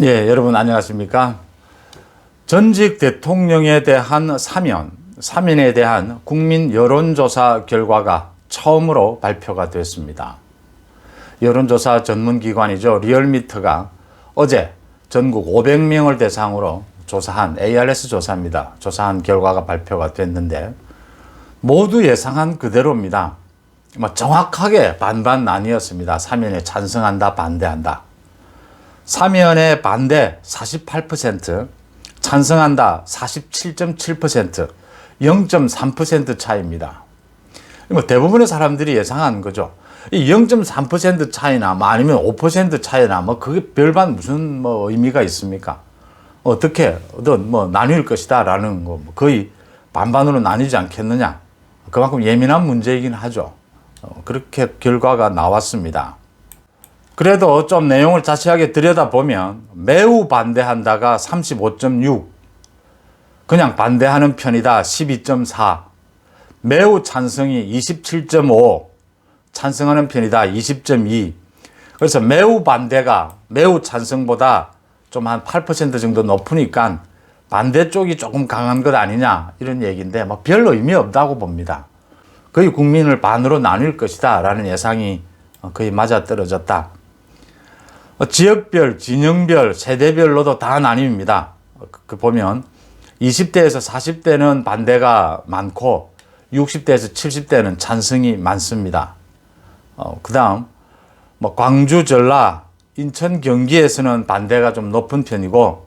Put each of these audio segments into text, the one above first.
예, 여러분 안녕하십니까? 전직 대통령에 대한 사면에 대한 국민 여론조사 결과가 처음으로 발표가 됐습니다. 여론조사 전문기관이죠. 리얼미터가 어제 전국 500명을 대상으로 조사한 ARS 조사입니다. 조사한 결과가 발표가 됐는데 모두 예상한 그대로입니다. 정확하게 반반 나뉘었습니다. 사면에 찬성한다, 반대한다. 사면에 반대 48%, 찬성한다 47.7%, 0.3% 차이입니다. 대부분의 사람들이 예상한 거죠. 이 0.3% 차이나 아니면 5% 차이나 그게 별반 무슨 의미가 있습니까? 어떻게든 나뉠 것이다라는 거 거의 반반으로 나뉘지 않겠느냐. 그만큼 예민한 문제이긴 하죠. 그렇게 결과가 나왔습니다. 그래도 좀 내용을 자세하게 들여다보면 매우 반대한다가 35.6, 그냥 반대하는 편이다 12.4, 매우 찬성이 27.5, 찬성하는 편이다 20.2. 그래서 매우 반대가 매우 찬성보다 좀 한 8% 정도 높으니까 반대 쪽이 조금 강한 것 아니냐 이런 얘기인데 별 의미 없다고 봅니다. 거의 국민을 반으로 나뉠 것이다 라는 예상이 거의 맞아떨어졌다. 지역별, 진영별, 세대별로도 다 나뉩니다. 보면 20대에서 40대는 반대가 많고 60대에서 70대는 찬성이 많습니다. 그 다음 광주, 전라, 인천, 경기에서는 반대가 좀 높은 편이고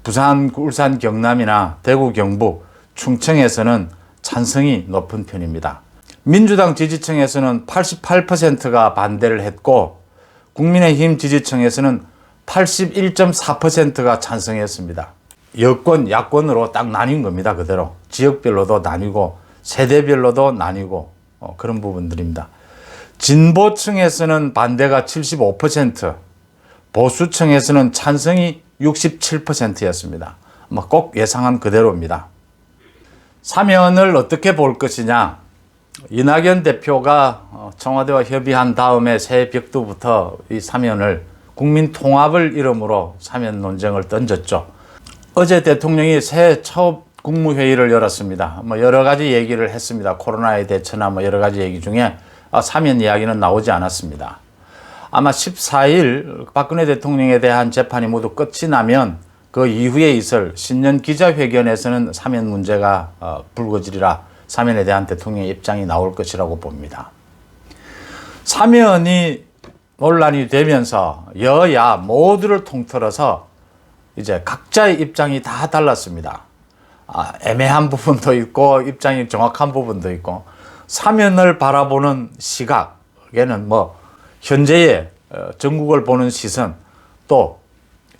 부산, 울산, 경남이나 대구, 경북, 충청에서는 찬성이 높은 편입니다. 민주당 지지층에서는 88%가 반대를 했고 국민의힘 지지층에서는 81.4%가 찬성했습니다. 여권, 야권으로 딱 나뉜 겁니다. 그대로. 지역별로도 나뉘고 세대별로도 나뉘고 그런 부분들입니다. 진보층에서는 반대가 75%, 보수층에서는 찬성이 67%였습니다. 꼭 예상한 그대로입니다. 사면을 어떻게 볼 것이냐. 이낙연 대표가 청와대와 협의한 다음에 새해 벽두부터 이 사면을 국민 통합을 이름으로 사면 논쟁을 던졌죠. 어제 대통령이 새해 첫 국무회의를 열었습니다. 여러 가지 얘기를 했습니다. 코로나에 대처나 여러 가지 얘기 중에 사면 이야기는 나오지 않았습니다. 아마 14일 박근혜 대통령에 대한 재판이 모두 끝이 나면 그 이후에 있을 신년 기자회견에서는 사면 문제가 불거지리라 사면에 대한 대통령의 입장이 나올 것이라고 봅니다. 사면이 논란이 되면서 여야 모두를 통틀어서 이제 각자의 입장이 다 달랐습니다. 애매한 부분도 있고 입장이 정확한 부분도 있고 사면을 바라보는 시각에는 현재의 전국을 보는 시선 또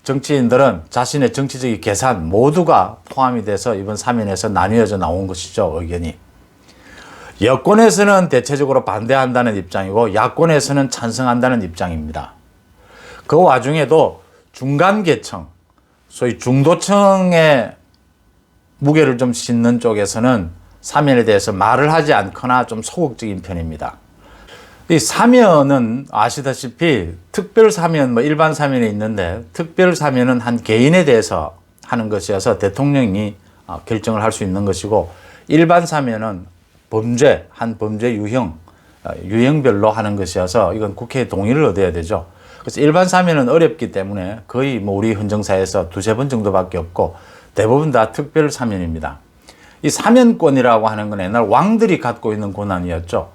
정치인들은 자신의 정치적인 계산 모두가 포함이 돼서 이번 사면에서 나뉘어져 나온 것이죠. 의견이. 여권에서는 대체적으로 반대한다는 입장이고 야권에서는 찬성한다는 입장입니다. 그 와중에도 중간 계층, 소위 중도층의 무게를 좀 싣는 쪽에서는 사면에 대해서 말을 하지 않거나 좀 소극적인 편입니다. 이 사면은 아시다시피 특별 사면, 일반 사면이 있는데 특별 사면은 한 개인에 대해서 하는 것이어서 대통령이 결정을 할 수 있는 것이고 일반 사면은 한 범죄 유형별로 하는 것이어서 이건 국회의 동의를 얻어야 되죠. 그래서 일반 사면은 어렵기 때문에 거의 우리 헌정사에서 두세 번 정도밖에 없고 대부분 다 특별 사면입니다. 이 사면권이라고 하는 건 옛날 왕들이 갖고 있는 권한이었죠.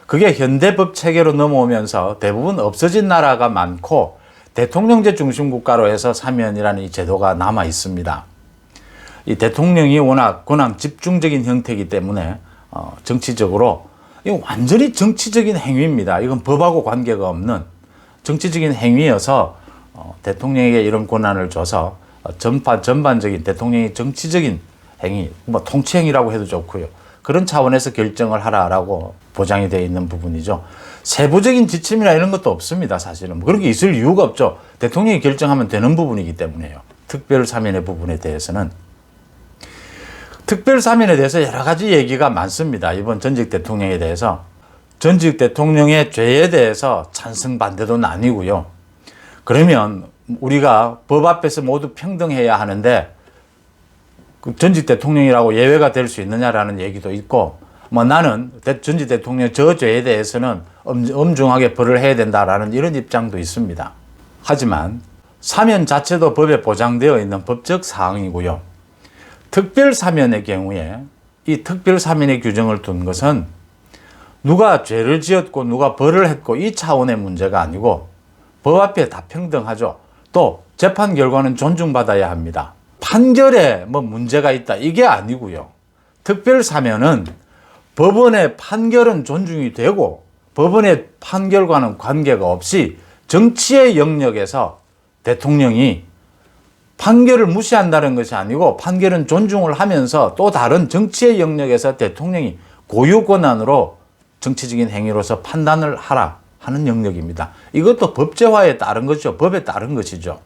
그게 현대법 체계로 넘어오면서 대부분 없어진 나라가 많고 대통령제 중심 국가로 해서 사면이라는 이 제도가 남아 있습니다. 이 대통령이 워낙 권한 집중적인 형태이기 때문에 정치적으로 이건 완전히 정치적인 행위입니다. 이건 법하고 관계가 없는 정치적인 행위여서 대통령에게 이런 권한을 줘서 전반적인 대통령의 정치적인 행위, 통치행위라고 해도 좋고요. 그런 차원에서 결정을 하라라고 보장이 되어 있는 부분이죠. 세부적인 지침이나 이런 것도 없습니다. 사실은 그런 게 있을 이유가 없죠. 대통령이 결정하면 되는 부분이기 때문에요. 특별 사면의 부분에 대해서는. 특별 사면에 대해서 여러 가지 얘기가 많습니다. 이번 전직 대통령에 대해서. 전직 대통령의 죄에 대해서 찬성 반대도 나뉘고요. 그러면 우리가 법 앞에서 모두 평등해야 하는데 그 전직 대통령이라고 예외가 될 수 있느냐라는 얘기도 있고, 뭐 나는 전직 대통령 저 죄에 대해서는 엄중하게 벌을 해야 된다라는 이런 입장도 있습니다. 하지만 사면 자체도 법에 보장되어 있는 법적 사항이고요. 특별 사면의 경우에 이 특별 사면의 규정을 둔 것은 누가 죄를 지었고 누가 벌을 했고 이 차원의 문제가 아니고 법 앞에 다 평등하죠. 또 재판 결과는 존중받아야 합니다. 판결에 뭐 문제가 있다 이게 아니고요. 특별 사면은 법원의 판결은 존중이 되고 법원의 판결과는 관계가 없이 정치의 영역에서 대통령이 판결을 무시한다는 것이 아니고 판결은 존중을 하면서 또 다른 정치의 영역에서 대통령이 고유 권한으로 정치적인 행위로서 판단을 하라 하는 영역입니다. 이것도 법제화에 따른 것이죠. 법에 따른 것이죠.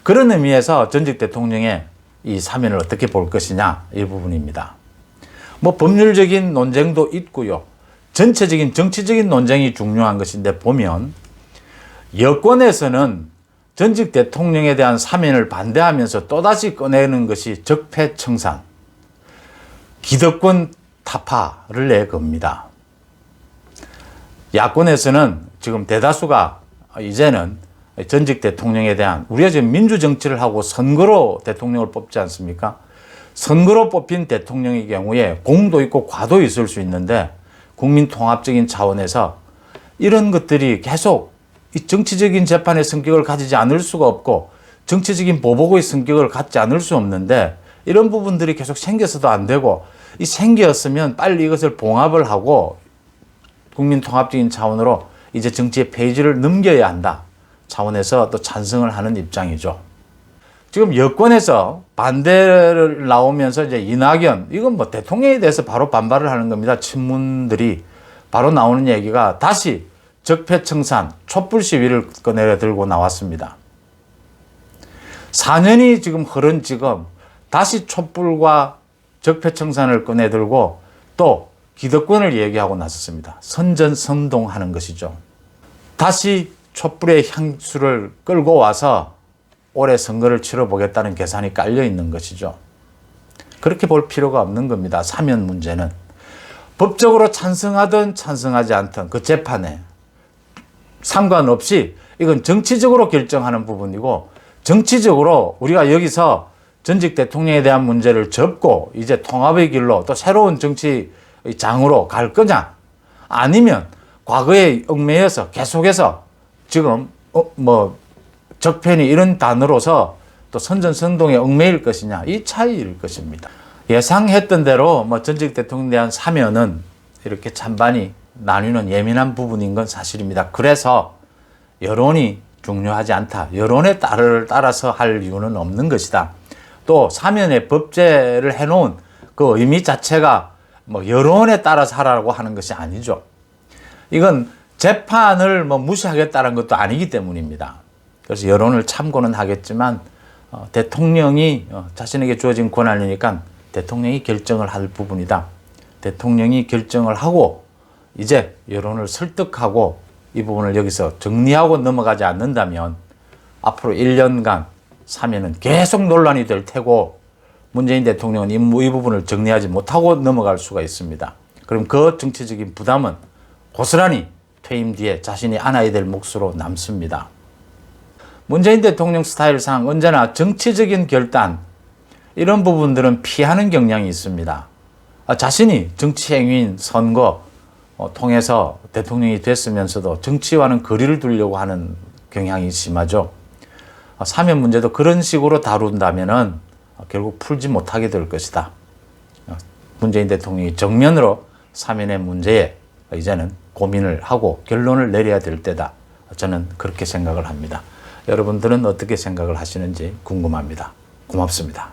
그런 의미에서 전직 대통령의 이 사면을 어떻게 볼 것이냐 이 부분입니다. 뭐 법률적인 논쟁도 있고요. 전체적인 정치적인 논쟁이 중요한 것인데 보면 여권에서는 전직 대통령에 대한 사면을 반대하면서 또다시 꺼내는 것이 적폐청산, 기득권 타파를 내겁니다. 야권에서는 지금 대다수가 이제는 전직 대통령에 대한, 우리가 지금 민주정치를 하고 선거로 대통령을 뽑지 않습니까? 선거로 뽑힌 대통령의 경우에 공도 있고 과도 있을 수 있는데 국민 통합적인 차원에서 이런 것들이 계속 이 정치적인 재판의 성격을 가지지 않을 수가 없고 정치적인 보복의 성격을 갖지 않을 수 없는데 이런 부분들이 계속 생겨서도 안 되고, 이 생겼으면 빨리 이것을 봉합을 하고 국민 통합적인 차원으로 이제 정치의 페이지를 넘겨야 한다 차원에서 또 찬성을 하는 입장이죠. 지금 여권에서 반대를 나오면서 이제 이낙연, 이건 뭐 대통령에 대해서 바로 반발을 하는 겁니다. 친문들이 바로 나오는 얘기가 다시 적폐청산, 촛불 시위를 꺼내 들고 나왔습니다. 4년이 지금 흐른 지금 다시 촛불과 적폐청산을 꺼내 들고 또 기득권을 얘기하고 나섰습니다. 선전선동하는 것이죠. 다시 촛불의 향수를 끌고 와서 올해 선거를 치러보겠다는 계산이 깔려 있는 것이죠. 그렇게 볼 필요가 없는 겁니다. 사면 문제는. 법적으로 찬성하든 찬성하지 않든 그 재판에 상관없이 이건 정치적으로 결정하는 부분이고, 정치적으로 우리가 여기서 전직 대통령에 대한 문제를 접고 이제 통합의 길로 또 새로운 정치 장으로 갈 거냐, 아니면 과거에 얽매여서 계속해서 지금 적폐니 이런 단어로서 또 선전선동에 얽매일 것이냐, 이 차이일 것입니다. 예상했던 대로 전직 대통령에 대한 사면은 이렇게 찬반이 나뉘는 예민한 부분인 건 사실입니다. 그래서 여론이 중요하지 않다. 여론에 따라서 할 이유는 없는 것이다. 또 사면에 법제를 해놓은 그 의미 자체가 여론에 따라서 하라고 하는 것이 아니죠. 이건 재판을 무시하겠다는 것도 아니기 때문입니다. 그래서 여론을 참고는 하겠지만 대통령이 자신에게 주어진 권한이니까 대통령이 결정을 할 부분이다. 대통령이 결정을 하고 이제 여론을 설득하고 이 부분을 여기서 정리하고 넘어가지 않는다면 앞으로 1년간 사면은 계속 논란이 될 테고 문재인 대통령은 이 부분을 정리하지 못하고 넘어갈 수가 있습니다. 그럼 그 정치적인 부담은 고스란히 퇴임 뒤에 자신이 안아야 될 몫으로 남습니다. 문재인 대통령 스타일상 언제나 정치적인 결단, 이런 부분들은 피하는 경향이 있습니다. 자신이 정치 행위인 선거 통해서 대통령이 됐으면서도 정치와는 거리를 두려고 하는 경향이 심하죠. 사면 문제도 그런 식으로 다룬다면은 결국 풀지 못하게 될 것이다. 문재인 대통령이 정면으로 사면의 문제에 이제는 고민을 하고 결론을 내려야 될 때다. 저는 그렇게 생각을 합니다. 여러분들은 어떻게 생각을 하시는지 궁금합니다. 고맙습니다.